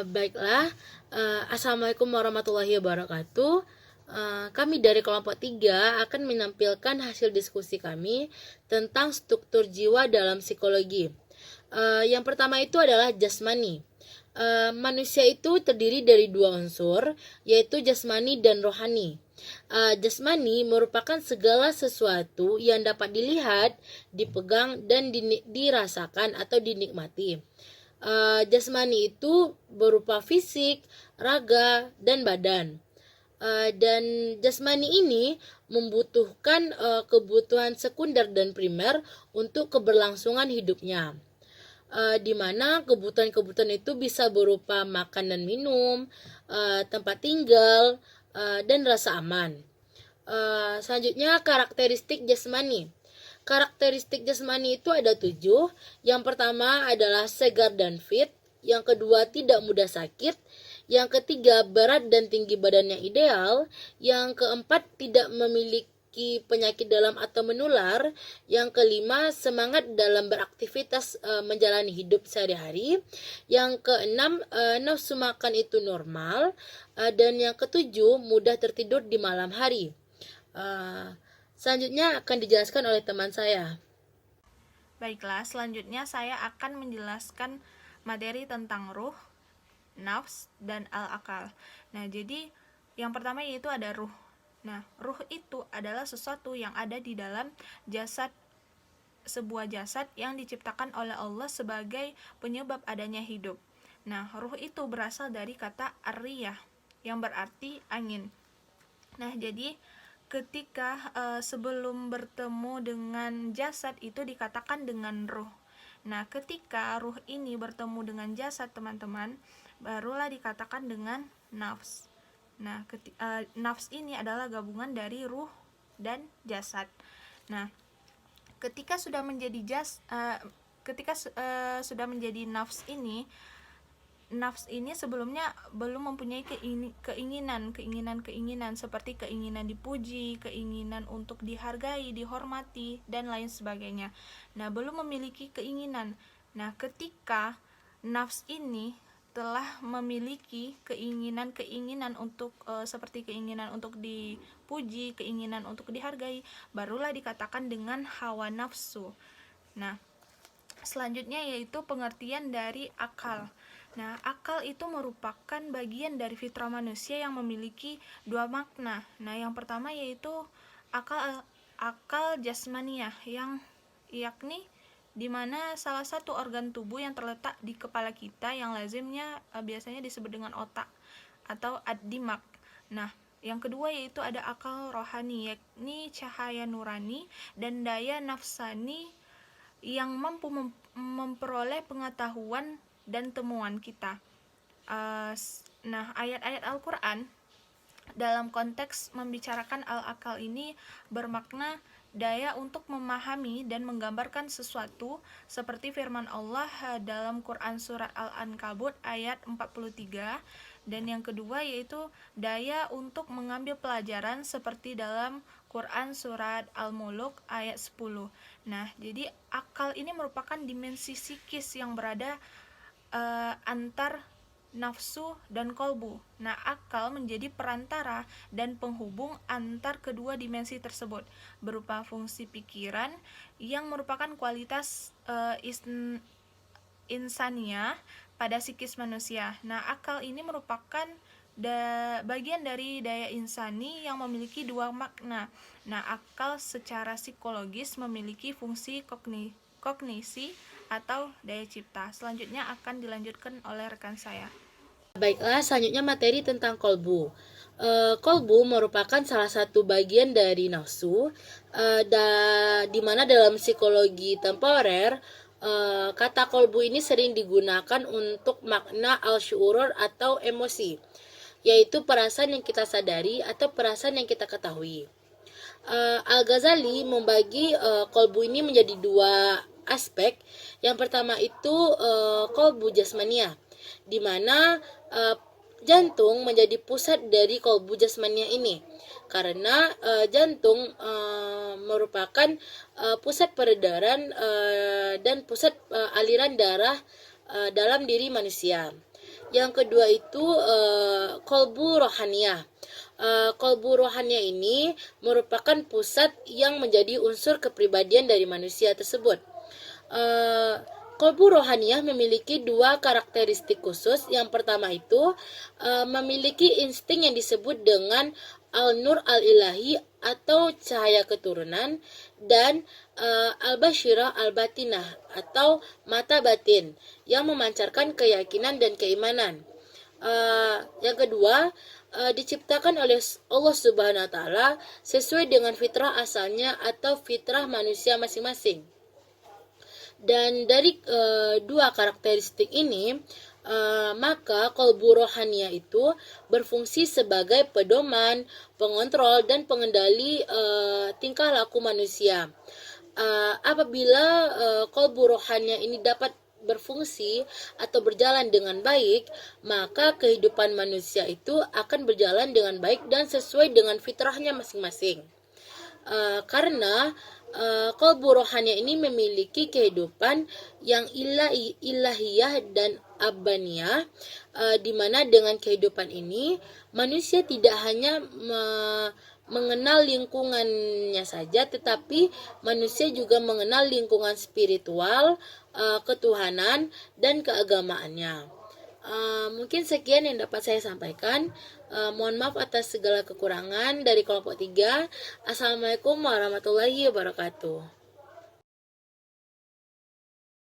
Baiklah, Assalamualaikum warahmatullahi wabarakatuh. Kami dari kelompok 3 akan menampilkan hasil diskusi kami tentang struktur jiwa dalam psikologi. Yang pertama itu adalah jasmani. Manusia itu terdiri dari dua unsur, yaitu jasmani dan rohani. Jasmani merupakan segala sesuatu yang dapat dilihat, dipegang, dan dirasakan atau dinikmati. Jasmani itu berupa fisik, raga, dan badan. Dan jasmani ini membutuhkan kebutuhan sekunder dan primer untuk keberlangsungan hidupnya. Di mana kebutuhan-kebutuhan itu bisa berupa makan dan minum, tempat tinggal, dan rasa aman. Selanjutnya karakteristik jasmani. Karakteristik jasmani itu ada 7. Yang pertama adalah segar dan fit. Yang kedua tidak mudah sakit. Yang ketiga berat dan tinggi badan yang ideal. Yang keempat tidak memiliki penyakit dalam atau menular. Yang kelima semangat dalam beraktivitas menjalani hidup sehari-hari. Yang keenam nafsu makan itu normal. Dan yang ketujuh mudah tertidur di malam hari. Selanjutnya akan dijelaskan oleh teman saya. Baiklah, selanjutnya saya akan menjelaskan materi tentang ruh, nafs, dan al-akal. Nah, jadi yang pertama yaitu ada ruh. Nah, ruh itu adalah sesuatu yang ada di dalam jasad, sebuah jasad yang diciptakan oleh Allah sebagai penyebab adanya hidup. Nah, ruh itu berasal dari kata ar-riyah yang berarti angin. Nah, jadi ketika sebelum bertemu dengan jasad itu dikatakan dengan ruh. Nah, ketika ruh ini bertemu dengan jasad, teman-teman, barulah dikatakan dengan nafs. Nah, nafs ini adalah gabungan dari ruh dan jasad. Nah, ketika sudah menjadi nafs ini sebelumnya belum mempunyai keinginan seperti keinginan dipuji, keinginan untuk dihargai, dihormati, dan lain sebagainya. Nah, belum memiliki keinginan. Nah, ketika nafs ini telah memiliki keinginan untuk seperti keinginan untuk dipuji, keinginan untuk dihargai, barulah dikatakan dengan hawa nafsu. Nah, selanjutnya yaitu pengertian dari akal. Nah, akal itu merupakan bagian dari fitrah manusia yang memiliki dua makna. Nah, yang pertama yaitu akal jasmaniah, yang yakni di mana salah satu organ tubuh yang terletak di kepala kita yang lazimnya biasanya disebut dengan otak atau ad-dimak. Nah, yang kedua yaitu ada akal rohani, yakni cahaya nurani dan daya nafsani yang mampu memperoleh pengetahuan dan temuan kita. Nah, ayat-ayat Al-Quran dalam konteks membicarakan al-akal ini bermakna daya untuk memahami dan menggambarkan sesuatu, seperti firman Allah dalam Quran surat Al-Ankabut ayat 43. Dan yang kedua yaitu daya untuk mengambil pelajaran, seperti dalam Quran surat Al-Muluk ayat 10. Nah, jadi akal ini merupakan dimensi psikis yang berada antar nafsu dan kolbu. Nah, akal menjadi perantara dan penghubung antar kedua dimensi tersebut, berupa fungsi pikiran yang merupakan kualitas insania pada psikis manusia. Nah, akal ini merupakan bagian dari daya insani yang memiliki dua makna. Nah, akal secara psikologis memiliki fungsi kognisi atau daya cipta. Selanjutnya akan dilanjutkan oleh rekan saya. Baiklah, selanjutnya materi tentang kolbu. Kolbu merupakan salah satu bagian dari nafsu, di mana dalam psikologi temporer kata kolbu ini sering digunakan untuk makna al-syu'ur atau emosi, yaitu perasaan yang kita sadari atau perasaan yang kita ketahui. Al-Ghazali membagi kolbu ini menjadi dua aspek. Yang pertama itu kolbu jasmania, di mana jantung menjadi pusat dari kolbu jasmania ini, karena jantung merupakan pusat peredaran dan pusat aliran darah dalam diri manusia. Yang kedua itu kolbu rohaniyah. Kolbu rohaniyah ini merupakan pusat yang menjadi unsur kepribadian dari manusia tersebut. Kolbu rohaniyah memiliki dua karakteristik khusus. Yang pertama itu memiliki insting yang disebut dengan al-nur al-ilahi atau cahaya keturunan, dan al-basyirah al-batinah atau mata batin yang memancarkan keyakinan dan keimanan. Yang kedua, diciptakan oleh Allah Subhanahu wa taala sesuai dengan fitrah asalnya atau fitrah manusia masing-masing. Dan dari dua karakteristik ini, maka kolbu rohaniyah itu berfungsi sebagai pedoman, pengontrol, dan pengendali tingkah laku manusia. Apabila kolbu rohaniyah ini dapat berfungsi atau berjalan dengan baik, maka kehidupan manusia itu akan berjalan dengan baik dan sesuai dengan fitrahnya masing-masing. Karena kolbu rohania ini memiliki kehidupan yang ilahiyah dan abaniyah, di mana dengan kehidupan ini manusia tidak hanya mengenal lingkungannya saja, tetapi manusia juga mengenal lingkungan spiritual, ketuhanan, dan keagamaannya. Mungkin sekian yang dapat saya sampaikan. Mohon maaf atas segala kekurangan dari kelompok 3. Assalamualaikum warahmatullahi wabarakatuh.